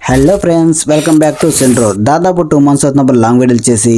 Hello friends, welcome back to Centro. దాదాపు 2 months అవుతున్నప్పుడు long వీడియోలు చేసి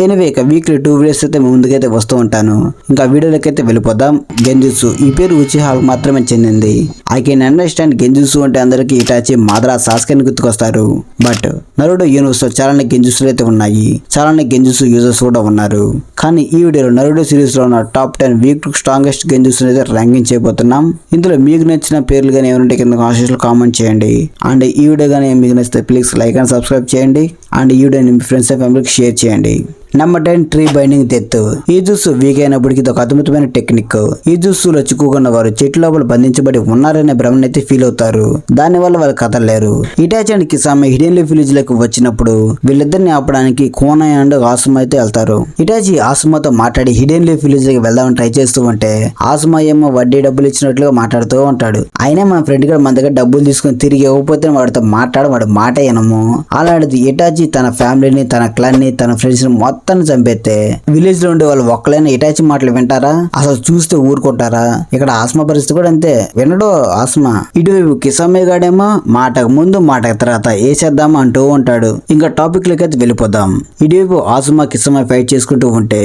ఎనీవే ఇక వీక్లీ 2 వీడియోస్ అయితే ముందుకైతే వస్తూ ఉంటాను. ఇంకా వీడియోలకైతే వెళ్ళిపోదాం. గెంజుత్సు ఈ పేరు ఉచిహాకు మాత్రమే చెందింది. ఐ కెన్ అండర్స్టాండ్ గెంజుత్సు అంటే అందరికి ఇటాచి, మాద్రా, సాస్కెన్ గుర్తుకొస్తారు. బట్ నరుడో యూనివర్స్ లో చాలానే గెంజుత్సులు అయితే ఉన్నాయి. చాలానే గెంజుత్సు యూజర్స్ కూడా ఉన్నారు. కానీ ఈ వీడియోలో నరుడో సిరీస్ లో ఉన్న టాప్ 10 వీక్ స్ట్రాంగెస్ట్ గెంజుత్సు అయితే ర్యాంకింగ్ చేయబోతున్నాం. ఇందులో మీకు నచ్చిన పేర్లు కానీ ఏమైనా కింద కామెంట్స్ లో కామెంట్ చేయండి. అండ్ ఈ వీడియో కానీ మీకు నచ్చితే ప్లీజ్ లైక్ అండ్ సబ్స్క్రైబ్ చేయండి. అండ్ ఈ వీడియోని మీ ఫ్రెండ్స్ అండ్ ఫ్యామిలీకి షేర్ చేయండి. Number 10 tree binding death. ఈ జ్యూసు వీక్ అయినప్పటికీ ఇది ఒక అద్భుతమైన టెక్నిక్. ఈ జ్యూసులో చిక్కుకున్న వారు చెట్టు లోపల బంధించబడి ఉన్నారనే భ్రమనైతే ఫీల్ అవుతారు. దానివల్ల వాళ్ళు కదలలేరు. Itachi and Kisame hidden leaf village లకు వచ్చినప్పుడు వీళ్ళిద్దరిని ఆపడానికి కోనయ్ అండ్ ఆసుమా అయితే వెళ్తారు. ఇటాచి ఆసుమాతో మాట్లాడి హిడెన్ లీఫ్ విలేజ్ కి వెళ్దామని ట్రై చేస్తూ ఉంటే ఆసుమా ఏమో వడ్డీ డబ్బులు ఇచ్చినట్లుగా మాట్లాడుతూ ఉంటాడు. అయినా మన ఫ్రెండ్ కూడా మన దగ్గర డబ్బులు తీసుకుని తిరిగి ఇవ్వకపోతే వాడితో వాడు మాట వినము. అలాంటిది ఇటాచి తన ఫ్యామిలీని, తన క్లాన్ ని, తన ఫ్రెండ్స్ ని మొత్తాన్ని చంపేస్తే విలేజ్ లో ఉండే వాళ్ళు ఒక్కలైనా ఇటాచి మాటలు వింటారా? అసలు చూస్తే ఊరుకుంటారా? ఇక్కడ ఆస్మా పరిస్థితి కూడా అంతే. వినడు ఆస్మా. ఇటువైపు కిసామే గాడేమో మాటకు ముందు మాటకు తర్వాత వేసేద్దామా అంటూ ఉంటాడు. ఇంకా టాపిక్ లకైతే వెళ్ళిపోదాం. ఇటువైపు ఆస్మా కిసామే ఫైట్ చేసుకుంటూ ఉంటే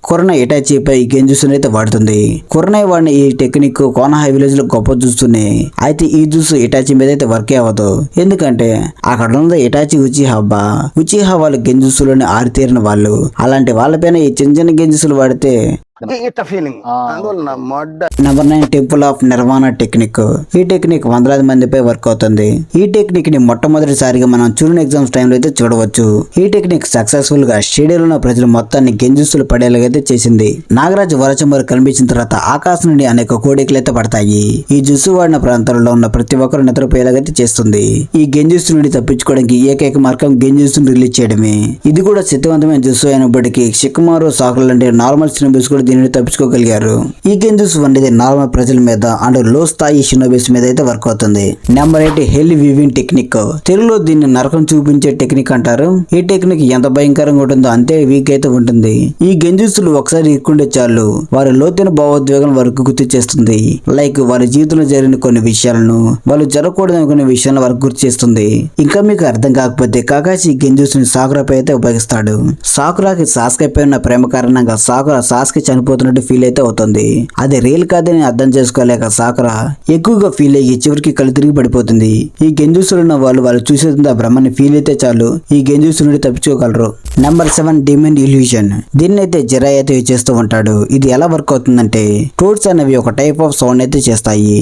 కొరనై ఇటాచిపై గెంజుసుని అయితే వాడుతుంది. కొరనై వాడిని ఈ టెక్నిక్ కోనహాయ్ విలేజ్ లో గొప్ప చూస్తూనే అయితే ఈ జ్యూస్ ఇటాచి మీద అయితే వర్క్ అవ్వదు. ఎందుకంటే అక్కడ ఉన్నది ఇటాచి ఉచిహా వాళ్ళు గెంజుసులోని ఆరితేరిన వాళ్ళు. అలాంటి వాళ్ళపైన ఈ చిన్న చిన్న గెంజుసులు వాడితే number 9 temple of Nirvana technique. ఈ టెక్నిక్ వందలాది మందిపై వర్క్ అవుతుంది. ఈ టెక్నిక్ ని మొట్టమొదటిసారిగా మనం చూడని ఎగ్జామ్స్ టైంలో అయితే చూడవచ్చు. ఈ టెక్నిక్ సక్సెస్ఫుల్ గా స్టేడియం ఉన్న ప్రజలు మొత్తాన్ని గెంజుసులు పడేలాగైతే చేసింది. నాగరాజు వరచమరు కనిపించిన తర్వాత ఆకాశం నుండి అనేక కోడికలు అయితే పడతాయి. ఈ జుస్సు వాడిన ప్రాంతాలలో ఉన్న ప్రతి ఒక్కరు నిద్రపోయేలాగైతే చేస్తుంది. ఈ గెంజుసు నుండి తప్పించుకోవడానికి ఏకైక మార్గం గెంజుసును రిలీజ్ చేయడమే. ఇది కూడా శక్తివంతమైన జుస్సు అయినప్పటికీ షికమారు, సాకులు లాంటి నార్మల్ సినోబిస్ కూడా దీనిని తప్పించుకోగలిగారు. ఈ గెంజుసు అనేది నార్మల్ ప్రజల మీద అండ్ లో స్థాయి షినోబిస్ మీద అయితే వర్క్ అవుతుంది. నెంబర్ 8 హెల్ వీవింగ్ టెక్నిక్. తెలుగులో దీన్ని నరకం చూపించే టెక్నిక్ అంటారు. ఈ టెక్నిక్ ఎంత భయంకరంగా ఉంటుందో అంతే వీక్ అయితే ఉంటుంది. ఈ గెంజుసులు ఒకసారి ఇరుక్కుంటే చాలు వారి లోతైన భావోద్వేగం వరకు గుర్తు చేస్తుంది. లైక్ వారి జీవితంలో జరిగిన కొన్ని విషయాలను, వాళ్ళు జరగకూడదు అనుకునే విషయాలను వరకు గుర్తు చేస్తుంది. ఇంకా మీకు అర్థం కాకపోతే కాకాషి గెంజుసుని సాకురాపై అయితే ఉపయోగిస్తాడు. సాకురాకి సాస్కే పై ఉన్న ప్రేమ కారణంగా సాకురా సాస్కే చనిపోతున్నట్టు ఫీల్ అయితే అవుతుంది. అది రియల్ కాదని అర్థం చేసుకోలేక సాకురా ఎక్కువగా ఫీల్ అయ్యి చివరికి కళ్ళు తిరిగి పడిపోతుంది. ఈ గెంజుసులు ఉన్న వాళ్ళు చూసేంత బ్రహ్మని ఫీల్ అయితే చాలు ఈ గెంజుసు నుండి తప్పించుకోగలరు. Number 7 demon illusion. దీన్ని అయితే జెరై అయితే చేస్తూ ఉంటాడు. ఇది ఎలా వర్క్ అవుతుందంటే టోడ్స్ అనేవి ఒక టైప్ ఆఫ్ సౌండ్ అయితే చేస్తాయి.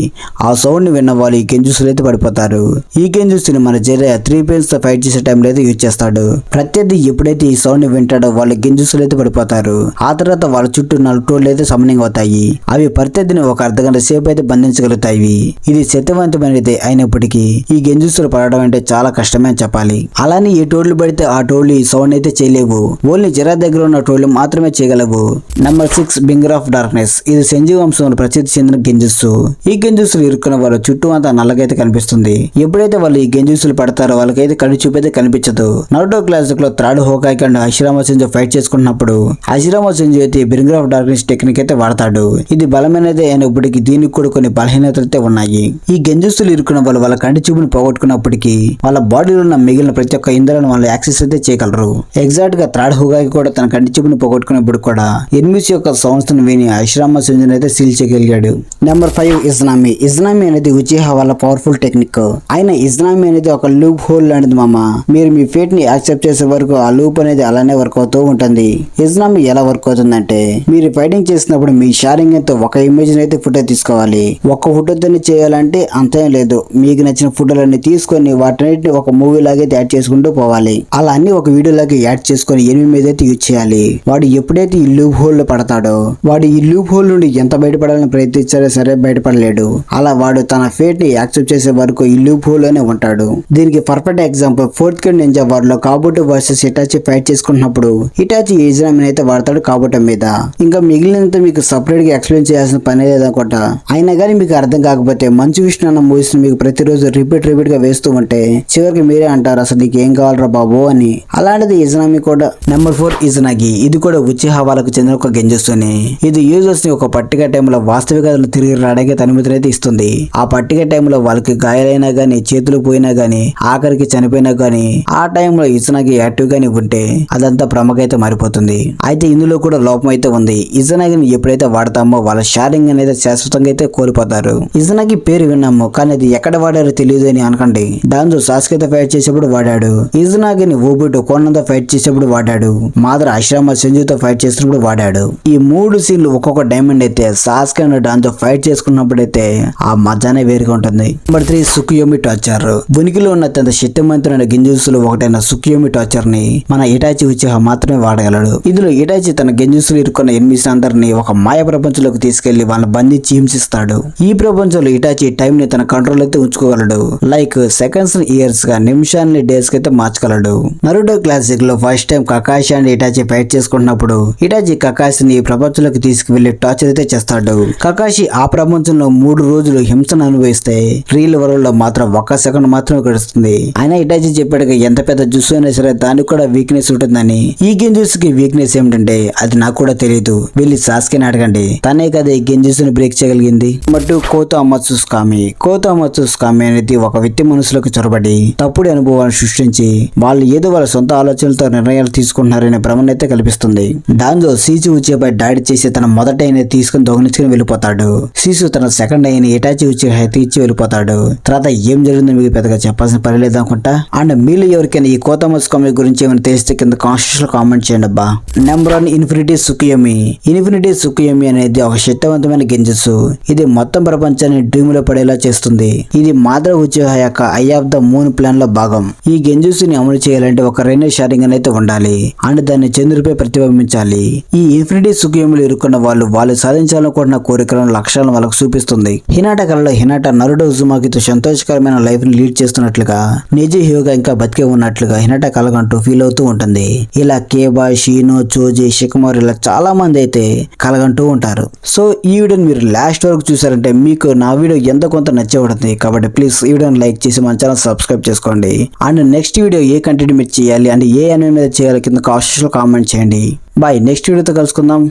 ఆ సౌండ్ ని విన్న వాళ్ళు ఈ గెంజుసులు అయితే పడిపోతారు. ఈ గెంజుసుని మన జెరై 3 పెన్స్ తో ఫైట్ చేసే టైంలో అయితే యూజ్ చేస్తాడు. ప్రత్యర్థి ఎప్పుడైతే ఈ సౌండ్ ని వింటాడో వాళ్ళు గెంజుసులు అయితే పడిపోతారు. ఆ తర్వాత వాళ్ళ చుట్టూ 4 టోడ్లు అయితే సమనింగ్ అవుతాయి. అవి ప్రత్యర్థిని ఒక అర్ధగంట సేపు అయితే బంధించగలుగుతాయి. ఇది శక్తివంతమైనది అయినప్పటికీ ఈ గెంజుసులు పడడం అంటే చాలా కష్టమే చెప్పాలి. అలానే ఏ టోడ్లు పడితే ఆ టోడ్లు ఈ సౌండ్ అయితే చేయలేవు. ఓన్లీ జెరా దగ్గర ఉన్న టోడ్లు మాత్రమే చేయగలవు. Number 6 bringer of darkness. ఇది సెంజీ వంశంలో ప్రసిద్ధి చెందిన గెంజుసు. ఈ గెంజుసులు ఇరుక్కున్న వాళ్ళ చుట్టూ అంతా నల్లగైతే కనిపిస్తుంది. ఎప్పుడైతే వాళ్ళు ఈ గెంజుసులు పడతారో వాళ్ళకైతే కళ్ళు చూపైతే కనిపించదు. నరుటో క్లాసిక్ లో థర్డ్ హోకాయ్ అండ్ హషిరామా సెంజు ఫైట్ చేసుకున్నప్పుడు హషిరామా సెంజు అయితే బింగర్ ఆఫ్ డార్క్నెస్ టెక్నిక్ అయితే వాడతాడు. ఇది బలమైనదే అయినప్పటికీ దీనికి కూడా కొన్ని బలహీనతలు అయితే ఉన్నాయి. ఈ గెంజుసులు ఇరుక్కున్న వాళ్ళు వాళ్ళ కంటి చూపుని పోగొట్టుకున్నప్పటికీ వాళ్ళ బాడీలో ఉన్న మిగిలిన ప్రతి ఒక్క ఇంద్రాలను వాళ్ళు యాక్సెస్ అయితే చేయగలరు. ఎగ్జాక్ట్ గా థర్డ్ హోకాయ్ కూడా తన కంటి చూపుని పోగొట్టుకున్నప్పుడు కూడా ఎనిమిస్ యొక్క సౌండ్స్ ని విని హషిరామా సెంజుని అయితే సీల్ చేయగలిగాడు. నెంబర్ 5 ఇజ్నామి. ఇజ్నామి అనేది ఉచిహా వాళ్ళ పవర్ఫుల్ టెక్నిక్. అయినా ఇజ్నామి అనేది ఒక లూప్ హోల్ లాంటిది మామ. మీరు మీ ఫేట్ ని యాక్సెప్ట్ చేసే వరకు ఆ లూప్ అనేది అలానే వర్క్ అవుతూ ఉంటుంది. ఇజ్నామి ఎలా వర్క్ అవుతుందంటే మీరు ఫైటింగ్ చేసినప్పుడు మీ షారింగ్ తో ఒక ఇమేజ్ అయితే ఫోటో తీసుకోవాలి. ఒక్క ఫోటోతోనే చేయాలంటే అంతేం లేదు. మీకు నచ్చిన ఫోటోలన్నీ తీసుకొని వాటిని ఒక మూవీ లాగా యాడ్ చేసుకుంటూ పోవాలి. అలా అన్ని ఒక వీడియో లాగా యాడ్ చేసుకొని ఎనిమిది మీద అయితే యూజ్ చేయాలి. వాడు ఎప్పుడైతే ఈ లూప్ హోల్ లో పడతాడో వాడు ఈ లూప్ హోల్ నుండి ఎంత బయటపడాలని ప్రయత్నించారో సరే బయటపడలేడు. అలా వాడు తన ఫేట్ ని యాక్సెప్ట్ చేసే వరకు ఈ లూప్ హోల్ లోనే ఉంటాడు. దీనికి perfect example 4th grade ninja war లో కాబోటో వర్సెస్ ఇటాచి ఫైట్ చేసుకున్నప్పుడు ఇటాచి ఇజ్నామిని అయితే వాడతాడు కాబోటో మీద. ఇంకా ఇంకా మిగిలినంత మీకు సపరేట్ గా ఎక్స్ప్లెయిన్ చేయాల్సిన పని లేదనుకుంటా. అయినా కానీ మీకు అర్థం కాకపోతే మంచు విష్ణు అన్న మూవీస్ మీకు ప్రతిరోజు రిపీట్ గా వేస్తూ ఉంటే చివరికి మీరే అంటారు అసలు నీకు ఏం కావాలరా బాబు అని. అలాంటిది ఇజనామి కూడా. నెంబర్ 4 ఇజనాగి. ఇది కూడా ఉచిహా వాళ్ళకు చెందిన ఒక గెంజుసుని. ఇది యూజర్స్ ని ఒక పర్టికులర్ టైంలో వాస్తవికతలు తిరిగి రావడానికి అనుమతిని అయితే ఇస్తుంది. ఆ పర్టికులర్ టైంలో వాళ్ళకి గాయాలైనా గానీ, చేతులు పోయినా గానీ, ఆఖరికి చనిపోయినా గానీ, ఆ టైంలో ఇజనాగి యాక్టివ్ గానీ ఉంటే అదంతా ప్రమకైతే మారిపోతుంది. అయితే ఇందులో కూడా లోపం అయితే ఉంది. ఇజనాగిని ఎప్పుడైతే వాడతామో వాళ్ళ షారింగ్ అనేది శాశ్వతంగా అయితే కోల్పోతారు. ఇజనాగి పేరు విన్నాము కానీ అది ఎక్కడ వాడారో తెలియదు అని అనకండి. డాన్జో సాస్కేతో ఫైట్ చేసేప్పుడు వాడాడు. ఇజనాగిని ఓబుటో కోనంతో ఫైట్ చేసేప్పుడు వాడాడు. మాదర అశ్రామ సెంజుతో ఫైట్ చేసినప్పుడు వాడాడు. ఈ 3 సీన్లు ఒక్కొక్క డైమండ్ అయితే సాస్కే అండ్ డాన్జో ఫైట్ చేసుకున్నప్పుడైతే ఆ మజానే వేరుగా ఉంటుంది. Number 3 Tsukuyomi torture. ఉనికిలో ఉన్న అత్యంత శక్తివంతమైన గింజుసులు ఒకటైన సుకుయోమి టార్చర్ ని మన ఇటాచి ఉచిహా మాత్రమే వాడగలడు. ఇందులో ఇటాచి తన గెంజుసులు ఇరుక్కున్న ఎనిమిస్ అందరినీ ఒక మాయ ప్రపంచంలోకి తీసుకెళ్లి వాళ్ళని బంధించి హింసిస్తాడు. ఈ ప్రపంచంలో ఇటాచి టైం ని తన కంట్రోల్ అయితే ఉంచుకోగలడు. లైక్ సెకండ్స్ ఇయర్స్ గా, నిమిషాన్ని డేస్ కి అయితే మార్చగలడు. నరుటో క్లాసిక్ లో first time Kakashi and Hitachi fight చేసుకున్నప్పుడు ఇటాచి కకాషిని ఈ ప్రపంచంలోకి తీసుకువెళ్లి టార్చర్ అయితే చేస్తాడు. కకాషి ఆ ప్రపంచంలో 3 రోజులు హింసను అనుభవిస్తే రియల్ వరల్డ్ లో మాత్రం 1 సెకండ్ మాత్రమే గడుస్తుంది. అయినా ఇటాచి చెప్పాడుగా ఎంత పెద్ద జుస్సు అయినా సరే దానికి కూడా వీక్నెస్ ఉంటుందని. ఈ గెంజుస్ కి వీక్నెస్ ఏమిటంటే అది నాకు కూడా తెలియదు, వెళ్ళి సాస్కేని అడగండి, తనే కదా ఈ గెంజుస్ ని బ్రేక్ చేయగలిగింది. బట్ కోతో అమత్సుస్కామి. కోతో అమత్సుస్కామి అనేది ఒక వ్యక్తి మనసులోకి చొరబడి తప్పుడు అనుభవాలను సృష్టించి వాళ్ళు ఏదో వాళ్ళ సొంత ఆలోచనలతో నిర్ణయాలు తీసుకుంటున్నారనే భ్రమనైతే కల్పిస్తుంది. దాంతో సీసు ఉచిహాపై దాడి చేసి తన మొదటి అయిన తీసుకుని దొంగలించుకుని వెళ్ళిపోతాడు. సీసు తన సెకండ్ అయిన ఇటాచి ఉచిహా ఇచ్చి వెళ్ళిపోతాడు. తర్వాత ఏం జరిగిందో మీకు పెద్దగా చెప్పాల్సిన పని లేదనుకుంటా. అండ్ మీలో ఎవరికైనా ఈ కోతో అమత్సుస్కామి గురించి ఏమైనా తెలిస్తే కింద కాన్స్టిట్యూషన్ కామెంట్ చేయండి అబ్బా. Number 1 infinity Tsukuyomi. Infinity Tsukuyomi అనేది ఒక శక్తివంతమైన గెంజుసు. ఇది మొత్తం ప్రపంచాన్ని డ్రీమ్ లో పడేలా చేస్తుంది. ఇది మాదర ఉచిహా యొక్క I of the moon plan లో భాగం. ఈ గెంజుసుని అమలు చేయాలంటే ఒక రైనో షారింగ్ అనేది ఉండాలి అండ్ దాన్ని చంద్రుడిపై ప్రతిబింబించాలి. ఈ ఇన్ఫినిటీ సుకుయోమిలో ఇరుక్కున్న వాళ్ళు సాధించాలనుకుంటున్న కోరికలను, లక్ష్యాలను వాళ్ళకు చూపిస్తుంది. హినాటా కళలో హినాటా నరుటో ఉజుమాకితో సంతోషకరమైన లైఫ్ ని లీడ్ చేస్తున్నట్లుగా, నిజి హ్యూగా ఇంకా బతికే ఉన్నట్లుగా హినాటా కలగంటూ ఫీల్ అవుతూ ఉంటుంది. ఇలా కేబా, షీనో, చోజి, షికమారు ఇలా చాలా మంది అయితే కలగంటూ ఉంటారు. సో ఈ వీడియోని మీరు లాస్ట్ వరకు చూసారంటే మీకు నా వీడియో ఎంత కొంత నచ్చే ఉంటుంది. కాబట్టి ప్లీజ్ ఈ వీడియోని లైక్ చేసి మన ఛానల్ సబ్స్క్రైబ్ చేసుకోండి. And next video A content మీరు చేయాలి అండ్ ఏ అనిమే మీద చేయాలి కింద కామెంట్ చేయండి. బాయ్, నెక్స్ట్ వీడియోతో కలుసుకుందాం.